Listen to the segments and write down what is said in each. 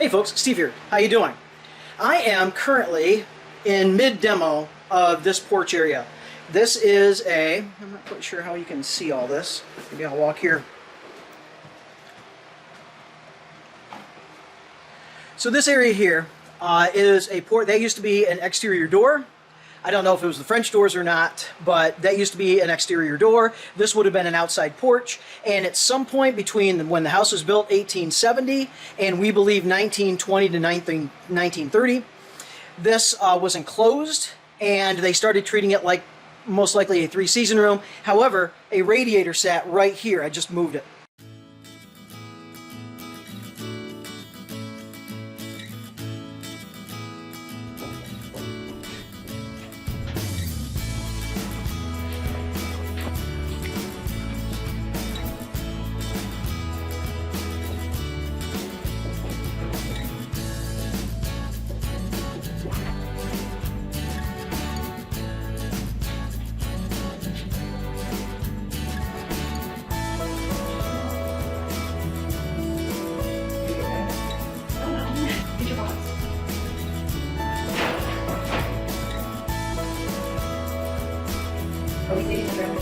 Hey folks, Steve here. How you doing? I am currently in mid-demo of this porch area. This is I'm not quite sure how you can see all this. Maybe I'll walk here. So this area here is a porch. That used to be an exterior door. I don't know if it was the French doors or not, but that used to be an exterior door. This would have been an outside porch, and at some point between when the house was built, 1870, and we believe 1920 to 1930, this was enclosed, and they started treating it like most likely a three-season room. However, a radiator sat right here. I just moved it. Are we sitting in the room?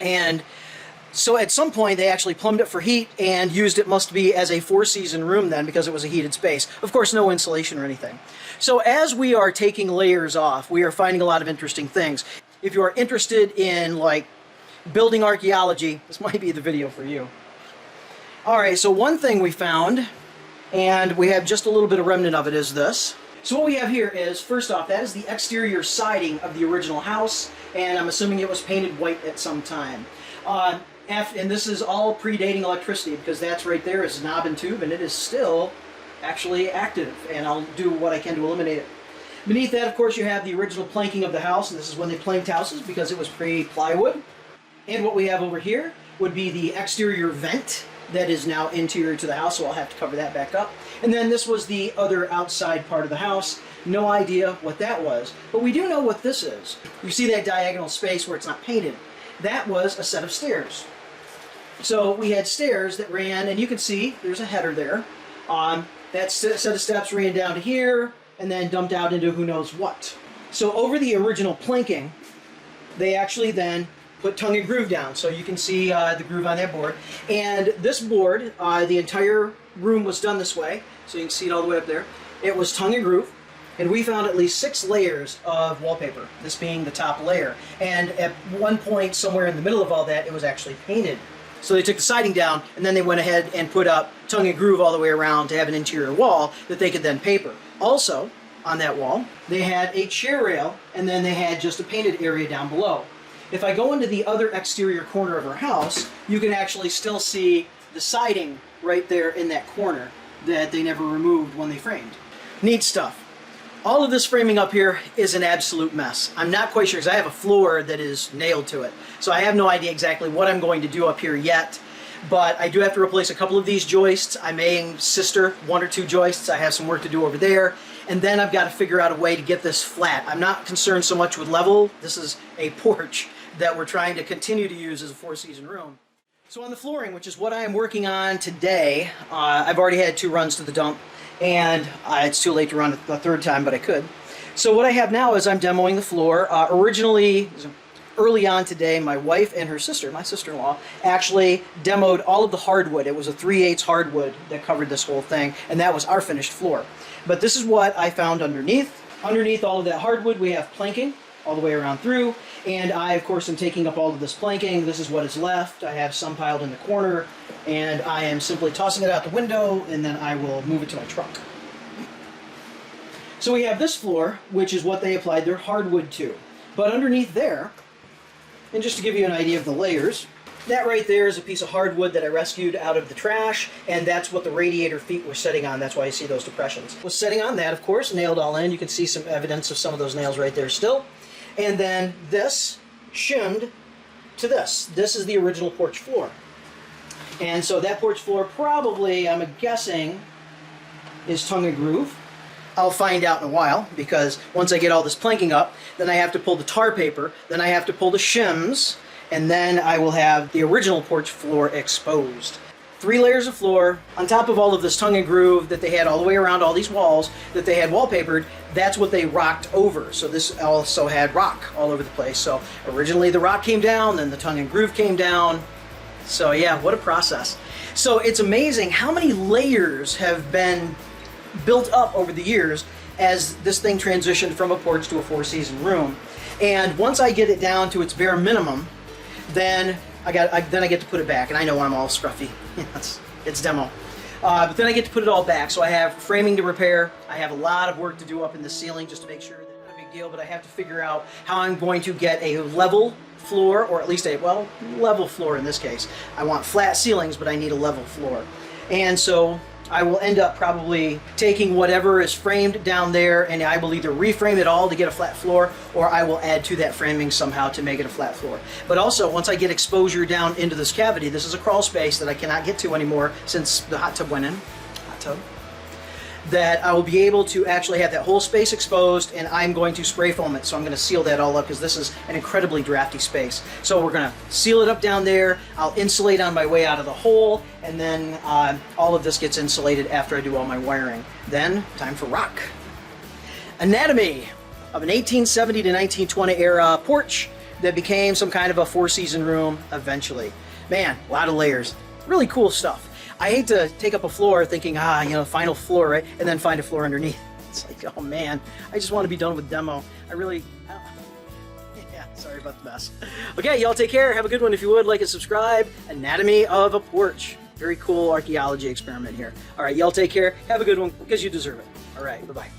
And so at some point they actually plumbed it for heat and used it, must be, as a four-season room then, because it was a heated space. Of course, no insulation or anything. So as we are taking layers off, we are finding a lot of interesting things. If you are interested in like building archaeology, this might be the video for you. Alright, so one thing we found, and we have just a little bit of remnant of it, is this. So what we have here is, first off, that is the exterior siding of the original house, and I'm assuming it was painted white at some time. And this is all predating electricity, because that's right there is knob and tube, and it is still actually active, and I'll do what I can to eliminate it. Beneath that, of course, you have the original planking of the house, and this is when they planked houses, because it was pre-plywood. And what we have over here would be the exterior vent that is now interior to the house, so I'll have to cover that back up. And then this was the other outside part of the house. No idea what that was, but we do know what this is. You see that diagonal space where it's not painted? That was a set of stairs. So we had stairs that ran, and you can see there's a header there. That set of steps ran down to here and then dumped out into who knows what. So over the original planking, they actually then put tongue and groove down, so you can see the groove on that board. And this board, the entire room was done this way, so you can see it all the way up there. It was tongue and groove, and we found at least 6 layers of wallpaper, this being the top layer. And at one point, somewhere in the middle of all that, it was actually painted. So they took the siding down, and then they went ahead and put up tongue and groove all the way around to have an interior wall that they could then paper. Also, on that wall. They had a chair rail, and then they had just a painted area down below. If I go into the other exterior corner of our house, you can actually still see the siding right there in that corner that they never removed when they framed. Neat stuff. All of this framing up here is an absolute mess. I'm not quite sure because I have a floor that is nailed to it. So I have no idea exactly what I'm going to do up here yet. But I do have to replace a couple of these joists. I may sister one or two joists. I have some work to do over there. And then I've got to figure out a way to get this flat. I'm not concerned so much with level. This is a porch that we're trying to continue to use as a four-season room. So on the flooring, which is what I am working on today, I've already had 2 runs to the dump. And it's too late to run it the 3rd time, but I could. So what I have now is I'm demoing the floor. Originally, early on today, my wife and her sister, my sister-in-law, actually demoed all of the hardwood. It was a 3/8 hardwood that covered this whole thing, and that was our finished floor. But this is what I found underneath. Underneath all of that hardwood, we have planking all the way around through, and I, of course, am taking up all of this planking. This is what is left. I have some piled in the corner, and I am simply tossing it out the window, and then I will move it to my truck. So we have this floor, which is what they applied their hardwood to. But underneath there, and just to give you an idea of the layers, that right there is a piece of hardwood that I rescued out of the trash, and that's what the radiator feet were sitting on. That's why you see those depressions. Was sitting on that, of course, nailed all in. You can see some evidence of some of those nails right there still. And then this shimmed to this. This is the original porch floor. And so that porch floor probably, I'm guessing, is tongue and groove. I'll find out in a while, because once I get all this planking up, then I have to pull the tar paper, then I have to pull the shims, and then I will have the original porch floor exposed. 3 layers of floor, on top of all of this tongue and groove that they had all the way around all these walls that they had wallpapered. That's what they rocked over. So this also had rock all over the place. So originally the rock came down, then the tongue and groove came down. So yeah, what a process. So it's amazing how many layers have been built up over the years as this thing transitioned from a porch to a 4-season room. And once I get it down to its bare minimum, then I get to put it back. And I know I'm all scruffy. It's demo. But then I get to put it all back. So I have framing to repair. I have a lot of work to do up in the ceiling just to make sure that it's not a big deal. But I have to figure out how I'm going to get a level floor, or at least a, well, level floor in this case. I want flat ceilings, but I need a level floor. And so I will end up probably taking whatever is framed down there, and I will either reframe it all to get a flat floor, or I will add to that framing somehow to make it a flat floor. But also, once I get exposure down into this cavity, this is a crawl space that I cannot get to anymore since the hot tub went in. Hot tub. That I will be able to actually have that whole space exposed, and I'm going to spray foam it. So I'm going to seal that all up because this is an incredibly drafty space. So we're going to seal it up down there. I'll insulate on my way out of the hole, and then all of this gets insulated after I do all my wiring. Then, time for rock. Anatomy of an 1870 to 1920 era porch that became some kind of a 4-season room eventually. Man, a lot of layers. Really cool stuff. I hate to take up a floor thinking, final floor, right? And then find a floor underneath. It's like, oh man, I just want to be done with demo. Yeah, sorry about the mess. Okay, y'all take care. Have a good one. If you would, like and subscribe. Anatomy of a porch. Very cool archaeology experiment here. All right, y'all take care. Have a good one because you deserve it. All right, bye-bye.